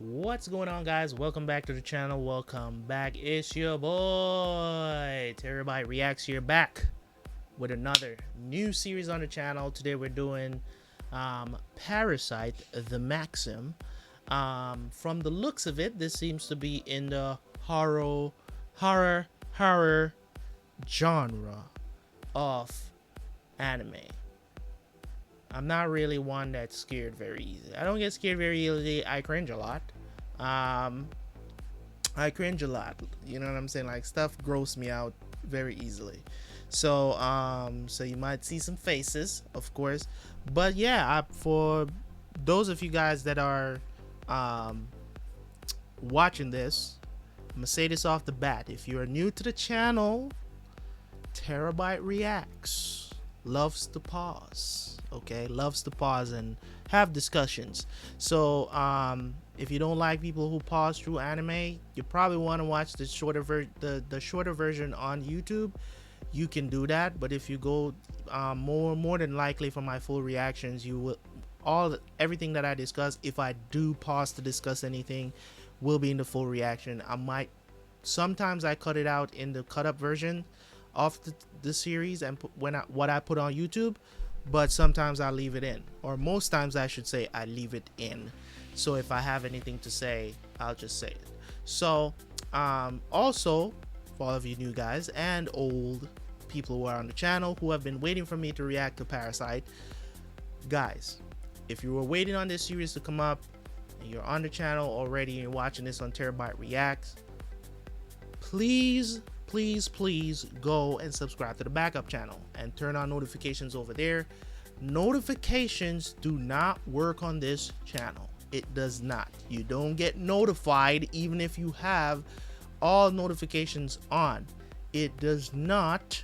What's going on, guys? Welcome back to the channel. Welcome back. It's your boy Terabyte Reacts here, back with another new series on the channel. Today we're doing Parasyte The Maxim. From the looks of it, this seems to be in the horror genre of anime. I'm not really one that's scared very easily. I don't get scared very easily. I cringe a lot. You know what I'm saying? Like, stuff gross me out very easily. So you might see some faces, of course. But yeah, for those of you guys that are watching this, I'm gonna say this off the bat. If you're new to the channel, Terabyte Reacts loves to pause. Okay, loves to pause and have discussions. So if you don't like people who pause through anime, you probably want to watch the shorter version on YouTube. You can do that, but if you go more than likely for my full reactions, you will everything that I discuss, if I do pause to discuss anything, will be in the full reaction. Sometimes I cut it out in the cut up version of the series and what I put on YouTube, but sometimes I leave it in, or most times I should say I leave it in. So if I have anything to say, I'll just say it. So also, for all of you new guys and old people who are on the channel who have been waiting for me to react to Parasyte, guys, if you were waiting on this series to come up and you're on the channel already and you're watching this on Terabyte Reacts, please go and subscribe to the backup channel and turn on notifications over there. Notifications do not work on this channel. It does not. You don't get notified even if you have all notifications on. It does not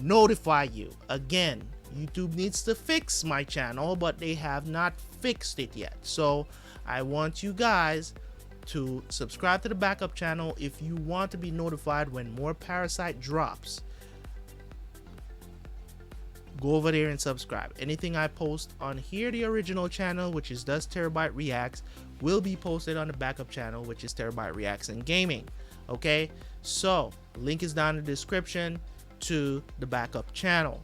notify you. Again, YouTube needs to fix my channel, but they have not fixed it yet. So I want you guys to subscribe to the backup channel if you want to be notified when more Parasyte drops. Go over there and subscribe. Anything I post on here, the original channel, which is Does Terabyte Reacts, will be posted on the backup channel, which is Terabyte Reacts and Gaming. Okay, so link is down in the description to the backup channel.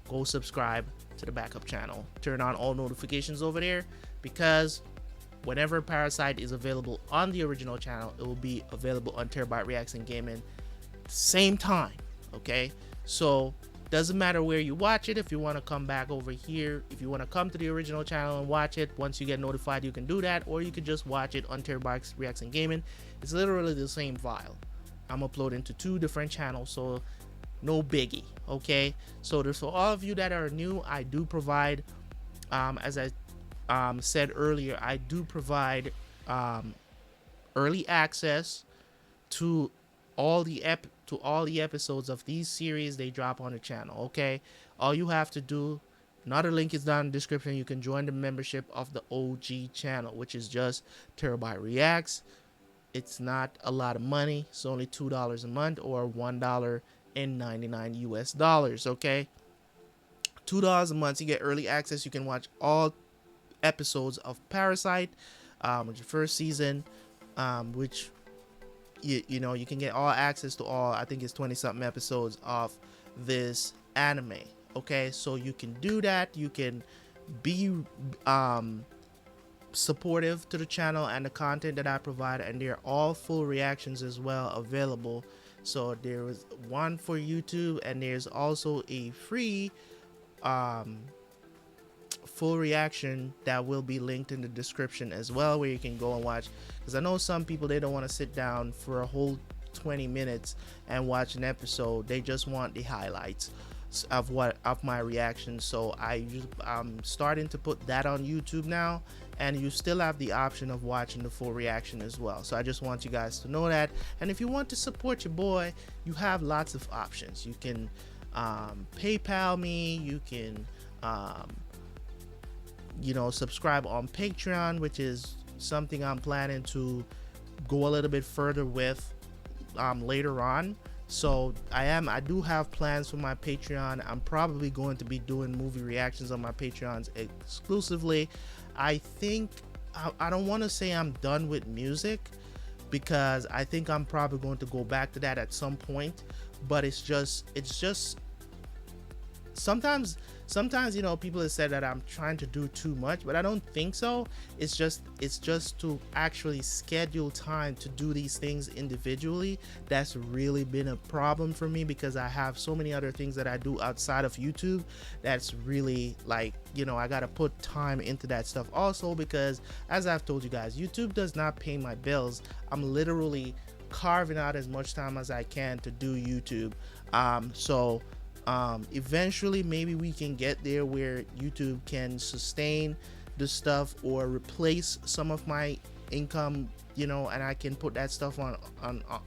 Go subscribe to the backup channel. Turn on all notifications over there, because whenever Parasyte is available on the original channel, it will be available on Terabyte Reacts and Gaming at the same time. Okay, so doesn't matter where you watch it. If you want to come back over here, if you want to come to the original channel and watch it, once you get notified, you can do that, or you can just watch it on Terabyte Reacts and Gaming. It's literally the same file. I'm uploading to 2 different channels, so no biggie. Okay, so for all of you that are new, I do provide, as I said earlier, I do provide early access to all the episodes of these series. They drop on the channel. Okay, all you have to do, another link is down in the description. You can join the membership of the OG channel, which is just Terabyte Reacts. It's not a lot of money. It's only $2 a month, or $1.99 US. Okay, $2 a month, you get early access. You can watch all episodes of Parasyte, which is the first season, which you know, you can get all access to all, I think it's 20 something episodes of this anime. Okay, so you can do that. You can be supportive to the channel and the content that I provide, and they're all full reactions as well available. So there is one for YouTube, and there's also a free full reaction that will be linked in the description as well, where you can go and watch, because I know some people, they don't want to sit down for a whole 20 minutes and watch an episode. They just want the highlights of my reaction. So I'm starting to put that on YouTube now, and you still have the option of watching the full reaction as well. So I just want you guys to know that. And if you want to support your boy, you have lots of options. You can PayPal me, you can you know, subscribe on Patreon, which is something I'm planning to go a little bit further with later on. So I do have plans for my Patreon. I'm probably going to be doing movie reactions on my Patreons exclusively. I think I don't want to say I'm done with music, because I think I'm probably going to go back to that at some point. But it's just sometimes people have said that I'm trying to do too much, but I don't think so. It's just to actually schedule time to do these things individually. That's really been a problem for me, because I have so many other things that I do outside of YouTube. That's really like, I gotta put time into that stuff also, because as I've told you guys, YouTube does not pay my bills. I'm literally carving out as much time as I can to do YouTube. So eventually maybe we can get there where YouTube can sustain the stuff or replace some of my income, and I can put that stuff on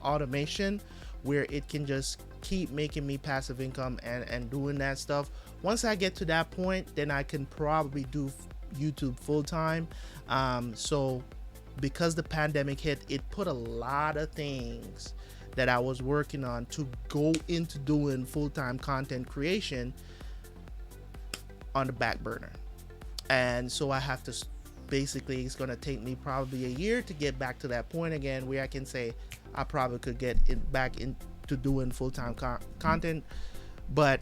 automation, where it can just keep making me passive income and doing that stuff. Once I get to that point, then I can probably do YouTube full time. So because the pandemic hit, it put a lot of things that I was working on to go into doing full-time content creation on the back burner. And so I have to basically, it's going to take me probably a year to get back to that point again, where I can say I probably could get it back into doing full-time content, but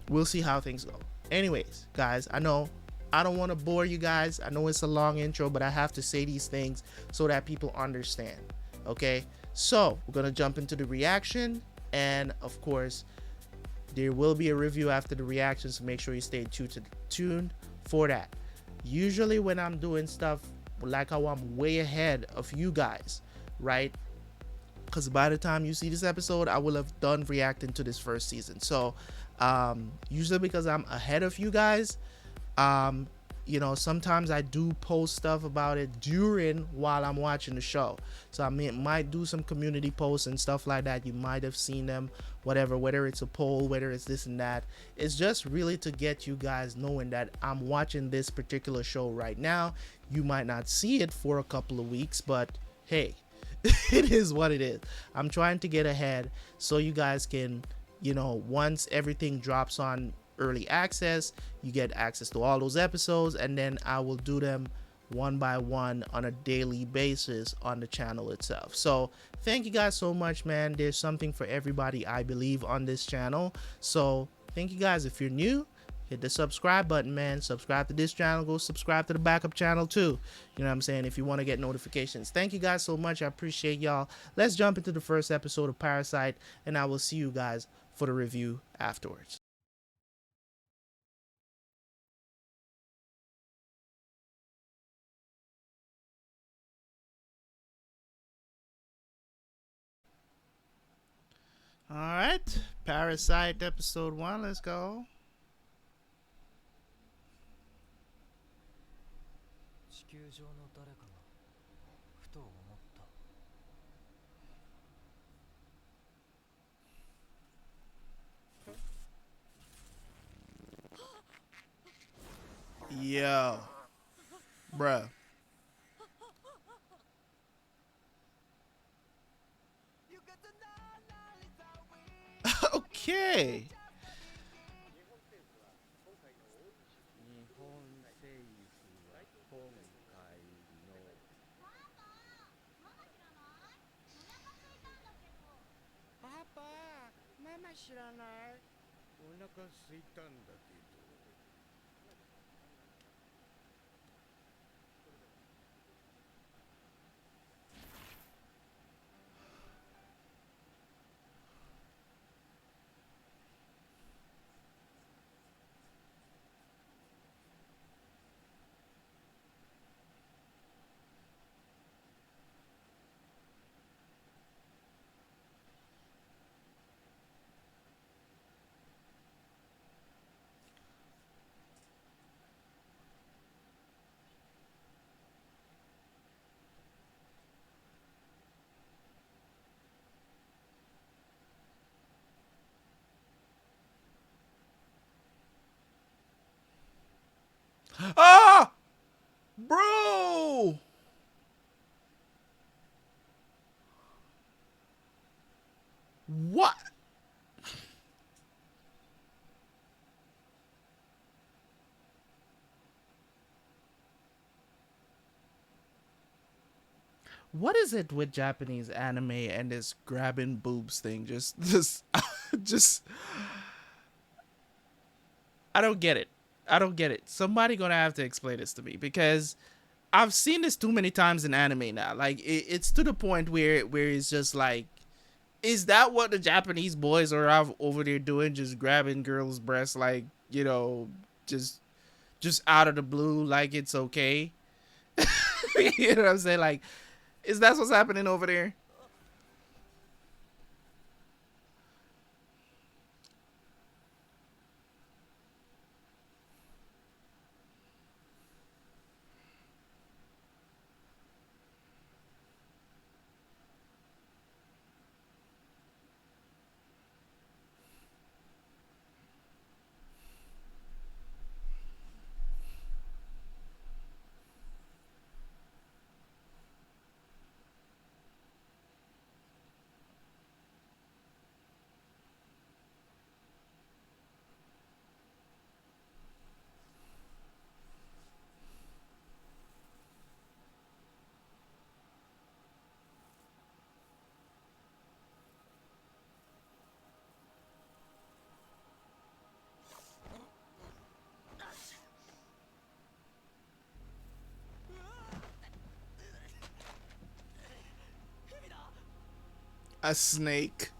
we'll see how things go. Anyways, guys, I know I don't want to bore you guys. I know it's a long intro, but I have to say these things so that people understand. Okay, so we're gonna jump into the reaction, and of course there will be a review after the reaction, so make sure you stay tuned for that. Usually when I'm doing stuff like how I'm way ahead of you guys, right? Because by the time you see this episode, I will have done reacting to this first season. So usually because I'm ahead of you guys, sometimes I do post stuff about it while I'm watching the show. So I might do some community posts and stuff like that. You might have seen them, whether it's a poll, whether it's this and that. It's just really to get you guys knowing that I'm watching this particular show right now. You might not see it for a couple of weeks, but hey, it is what it is. I'm trying to get ahead so you guys can, once everything drops on early access, you get access to all those episodes, and then I will do them one by one on a daily basis on the channel itself. So thank you guys so much, man. There's something for everybody, I believe, on this channel. So thank you guys. If you're new, hit the subscribe button, man. Subscribe to this channel. Go subscribe to the backup channel too. You know what I'm saying? If you want to get notifications. Thank you guys so much. I appreciate y'all. Let's jump into the first episode of Parasyte, and I will see you guys for the review afterwards. All right, Parasyte episode 1, let's go. Yo, bruh. Okay. Ah, bro. What? What is it with Japanese anime and this grabbing boobs thing? Just, I don't get it. I don't get it. Somebody gonna have to explain this to me because I've seen this too many times in anime now. Like it's to the point where it's just like, is that what the Japanese boys are over there doing? Just grabbing girls' breasts, like, just just out of the blue, like it's okay. You know what I'm saying? Like, is that what's happening over there? A snake.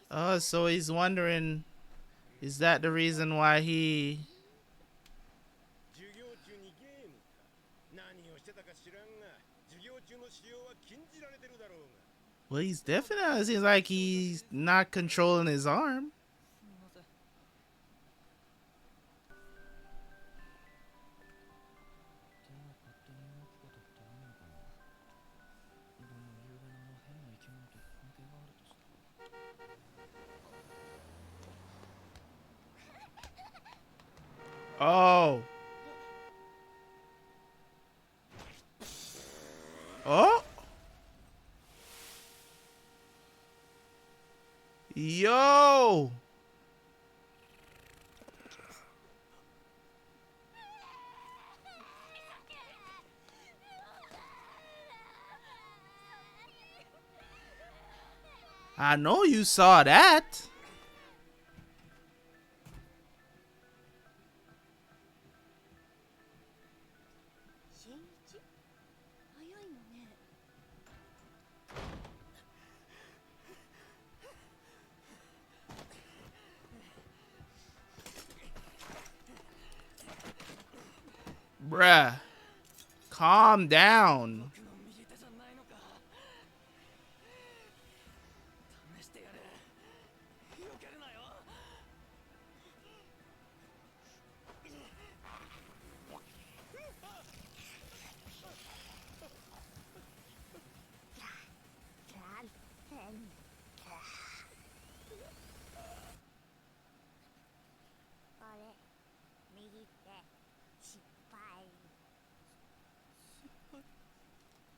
Oh, so he's wondering, is that the reason why he? Well, he's definitely. It seems like he's not controlling his arm. Oh. Oh. Yo. I know you saw that. Bruh. Calm down.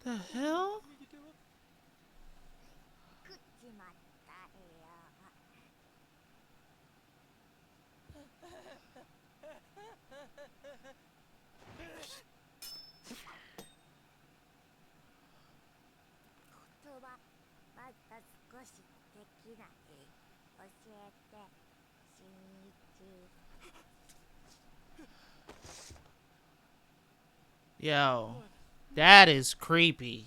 The hell? Yo, that is creepy.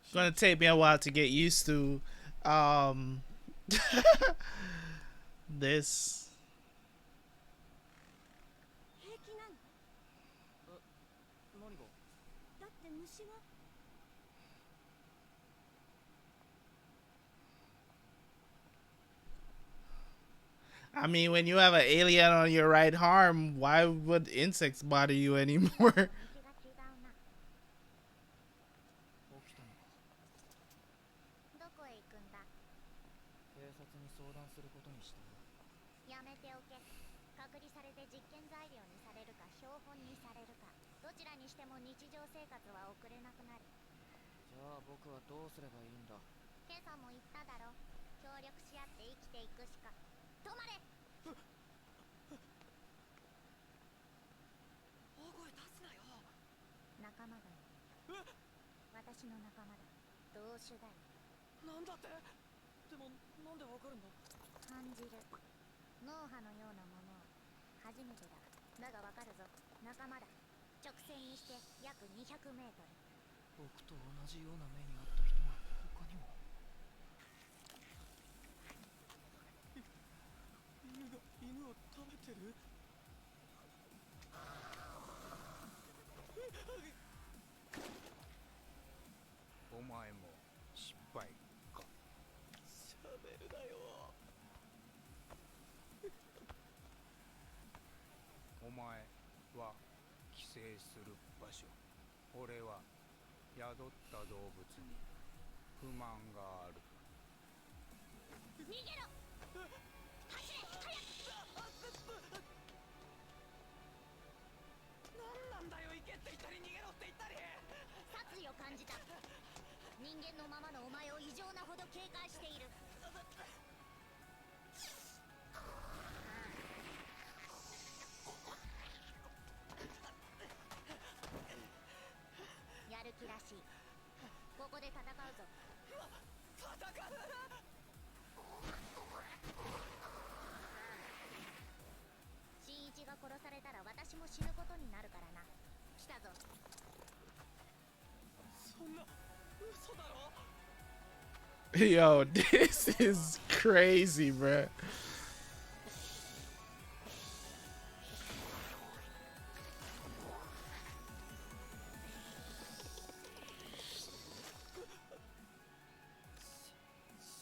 It's gonna take me a while to get used to um this. I mean, when you have an alien on your right arm, why would insects bother you anymore? なんだって。でもなんでわかるんだ。感じる。脳波のようなもの。初めてだ。だがわかるぞ。仲間だ。直線にして約200メートル。僕と同じような目に遭った人が他にも。犬を食べてる。お前も失敗か。喋るなよ。お前は寄生する場所。俺は宿った動物に不満がある。逃げろ。走れ、早く。なんなんだよ。行けって言ったり逃げろって言ったり。殺意を感じた。人間のままのお前を異常なほど警戒している。やる気らしい。ここで戦うぞ。戦う。新一が殺されたら私も死ぬことになるからな。来たぞ。そんな嘘だろ。 Yo, this is crazy, bruh.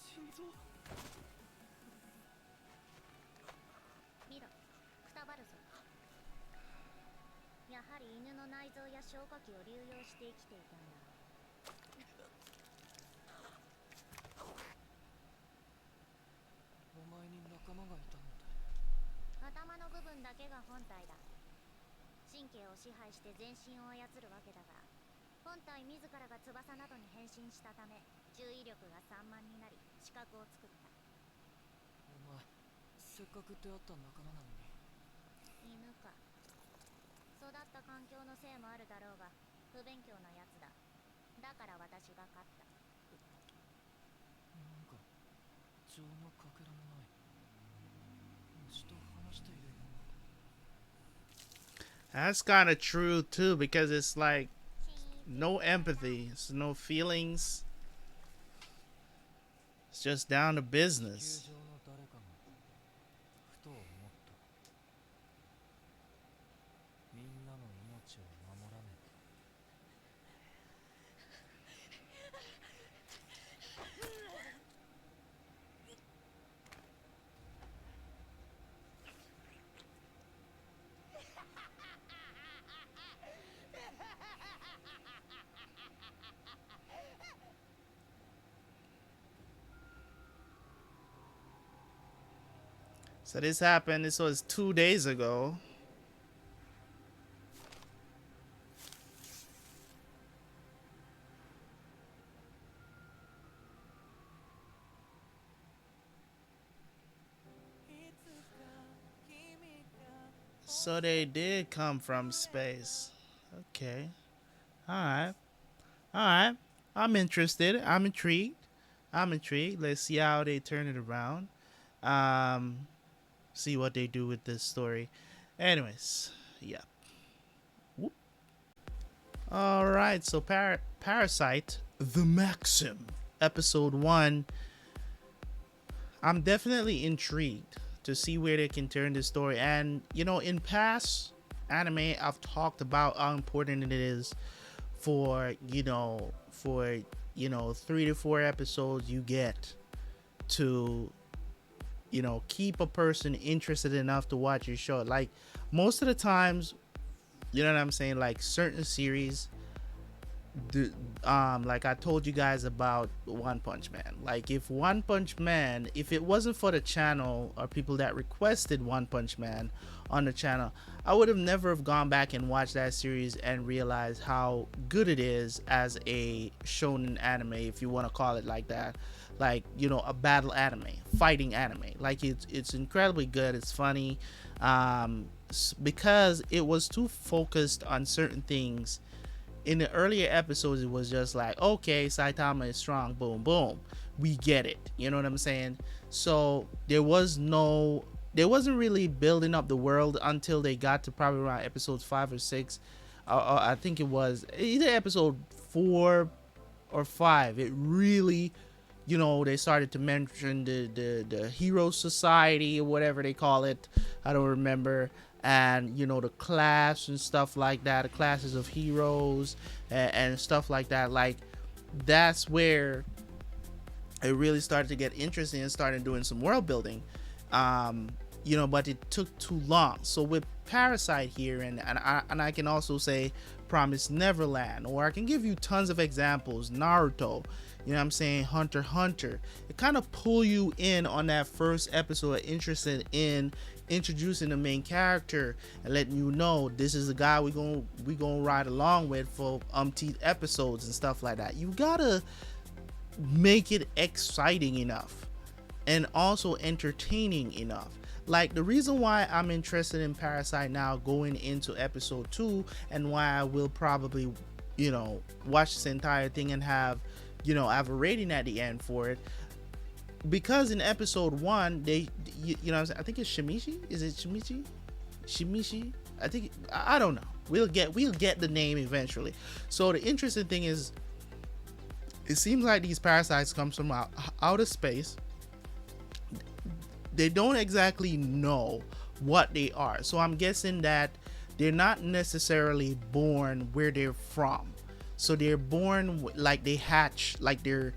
心臓。見ろ、くたばるぞ。やはり犬の内臓や消化器を流用して生きていたんだ。お前に仲間がいたので。頭の部分だけが本体だ。神経を支配して全身を操るわけだが、本体自らが翼などに変身したため、注意力が散漫になり視覚を作った。お前せっかく出会った仲間なのに。犬か。育った環境のせいもあるだろうが、不勉強なやつだ。だから私が勝った。なんか情のかけらもない。虫と話しているような。 That's kind of true too, because it's like no empathy, it's no feelings. It's just down to 地 business. 球上の誰かがふと思った。みんなの命を守らねば。So this happened. This was 2 days ago. So they did come from space. Okay. Alright. Alright. I'm interested. I'm intrigued. Let's see how they turn it around. See what they do with this story. Anyways, yeah. Whoop. Alright, so Parasyte The Maxim, episode 1. I'm definitely intrigued to see where they can turn this story. And, you know, in past anime, I've talked about how important it is for, 3 to 4 episodes you get to, keep a person interested enough to watch your show. Like, most of the times, you know what I'm saying? Like, certain series, like I told you guys about One Punch Man. Like, if One Punch Man, if it wasn't for the channel or people that requested One Punch Man on the channel, I would have never have gone back and watched that series and realized how good it is as a shonen anime, if you want to call it like that. Like, a battle anime, fighting anime. Like, it's incredibly good. It's funny, because it was too focused on certain things In the earlier episodes, it was just like, okay, Saitama is strong, boom, boom, we get it. You know what I'm saying? So there wasn't really building up the world until they got to probably around episodes 5 or 6. I think it was either episode 4 or 5. It really, they started to mention the hero society or whatever they call it. I don't remember. And the class and stuff like that, the classes of heroes and stuff like that. Like, that's where it really started to get interesting and started doing some world building. But it took too long. So with Parasyte here, and I can also say Promise Neverland, or I can give you tons of examples, Naruto, Hunter x Hunter. It kind of pull you in on that first episode, interested in introducing the main character and letting you know this is the guy we gonna ride along with for umpteen episodes and stuff like that. You gotta make it exciting enough and also entertaining enough. Like, the reason why I'm interested in Parasyte now going into episode 2, and why I will probably watch this entire thing and have a rating at the end for it, because in episode 1 they I think it's Shimichi. Is it Shimichi? I think, I don't know. We'll get the name eventually. So the interesting thing is, it seems like these parasites come from outer space. They don't exactly know what they are. So I'm guessing that they're not necessarily born where they're from. So they're born like they hatch, like they're,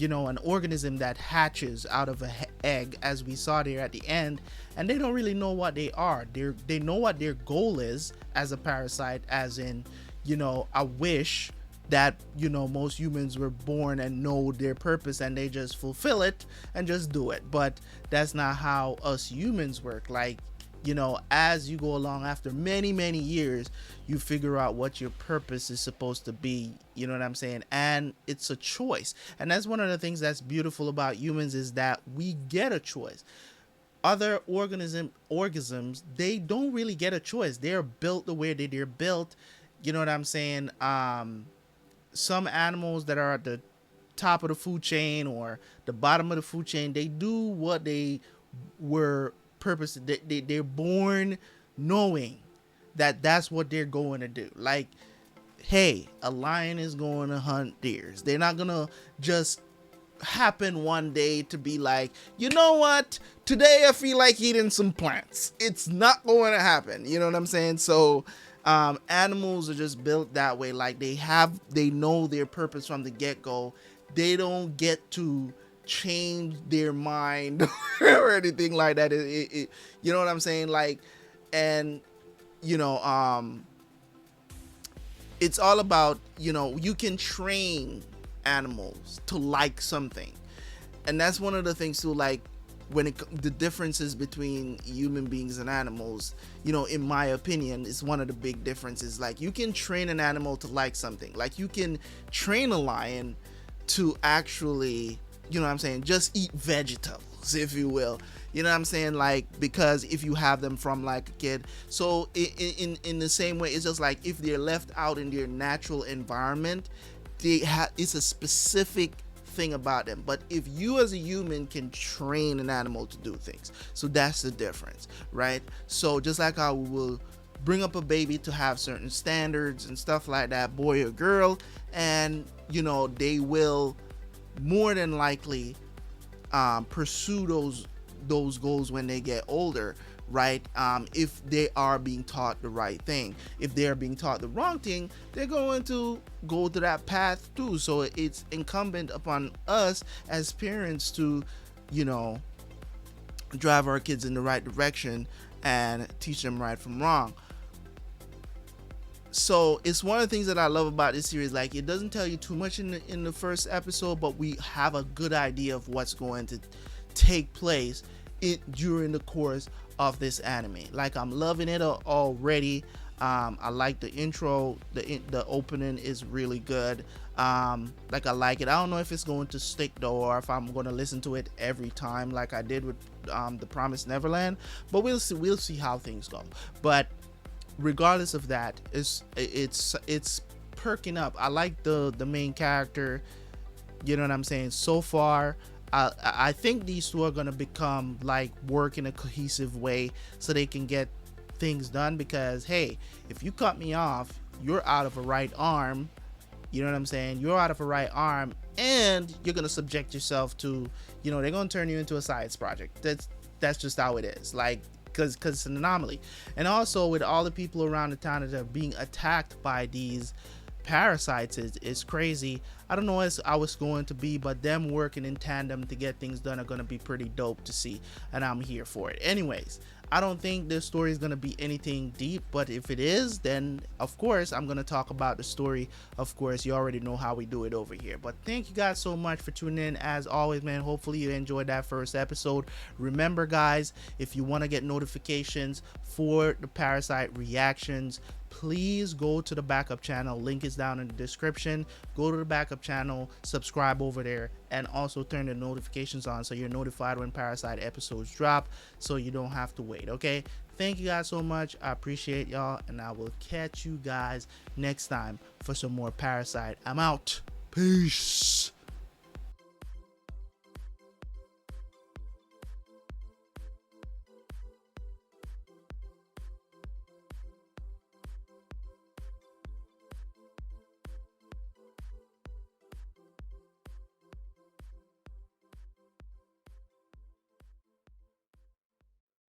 an organism that hatches out of an egg, as we saw there at the end. And they don't really know what they are. They know what their goal is as a parasite, as in, I wish that most humans were born and know their purpose and they just fulfill it and just do it. But that's not how us humans work. Like, as you go along, after many years, you figure out what your purpose is supposed to be. You know what I'm saying? And it's a choice. And that's one of the things that's beautiful about humans, is that we get a choice. Other organisms, they don't really get a choice. They're built the way that they're built. You know what I'm saying? Some animals that are at the top of the food chain or the bottom of the food chain, they do what they were purpose. They're born knowing that that's what they're going to do. Like, hey, a lion is going to hunt deers. They're not gonna just happen one day to be like, you know what, today I feel like eating some plants. It's not going to happen. You know what I'm saying? So animals are just built that way. Like, they know their purpose from the get-go. They don't get to change their mind or anything like that. You know what I'm saying? Like, and it's all about, you can train animals to like something. And that's one of the things too, like, the differences between human beings and animals, in my opinion, is one of the big differences. Like, you can train an animal to like something. Like, you can train a lion to actually, just eat vegetables, if you will. You know what I'm saying? Like, because if you have them from like a kid. So in the same way, it's just like, if they're left out in their natural environment, it's a specific thing about them. But if you as a human can train an animal to do things, so that's the difference, right? So just like how we will bring up a baby to have certain standards and stuff like that, boy or girl, and they will more than likely pursue those goals when they get older, right? If they are being taught the right thing. If they are being taught the wrong thing, they're going to go to that path too. So it's incumbent upon us as parents to, drive our kids in the right direction and teach them right from wrong. So it's one of the things that I love about this series. Like, it doesn't tell you too much in the first episode, but we have a good idea of what's going to take place during the course of this anime. Like, I'm loving it already. I like the intro. The opening is really good. Like, I like it. I don't know if it's going to stick though, or if I'm going to listen to it every time like I did with the Promised Neverland, but we'll see how things go. But regardless of that, it's perking up. I like the main character. You know what I'm saying? So far, I think these two are gonna become like work in a cohesive way so they can get things done. Because hey, if you cut me off, you're out of a right arm. You know what I'm saying? You're out of a right arm, and you're gonna subject yourself to, you know, they're gonna turn you into a science project. That's just how it is. Like, cause it's an anomaly. And also with all the people around the town that are being attacked by these parasites is crazy. I don't know how it's going to be, but them working in tandem to get things done are gonna be pretty dope to see, and I'm here for it. Anyways, I don't think this story is going to be anything deep, but if it is, then of course I'm going to talk about the story. Of course, you already know how we do it over here. But thank you guys so much for tuning in. As always, man, hopefully you enjoyed that first episode. Remember, guys, if you want to get notifications for the Parasyte reactions, please go to the backup channel. Link is down in the description. Go to the backup channel, subscribe over there, and also turn the notifications on so you're notified when Parasyte episodes drop, so you don't have to wait. Okay, thank you guys so much. I appreciate y'all, and I will catch you guys next time for some more Parasyte. I'm out. Peace.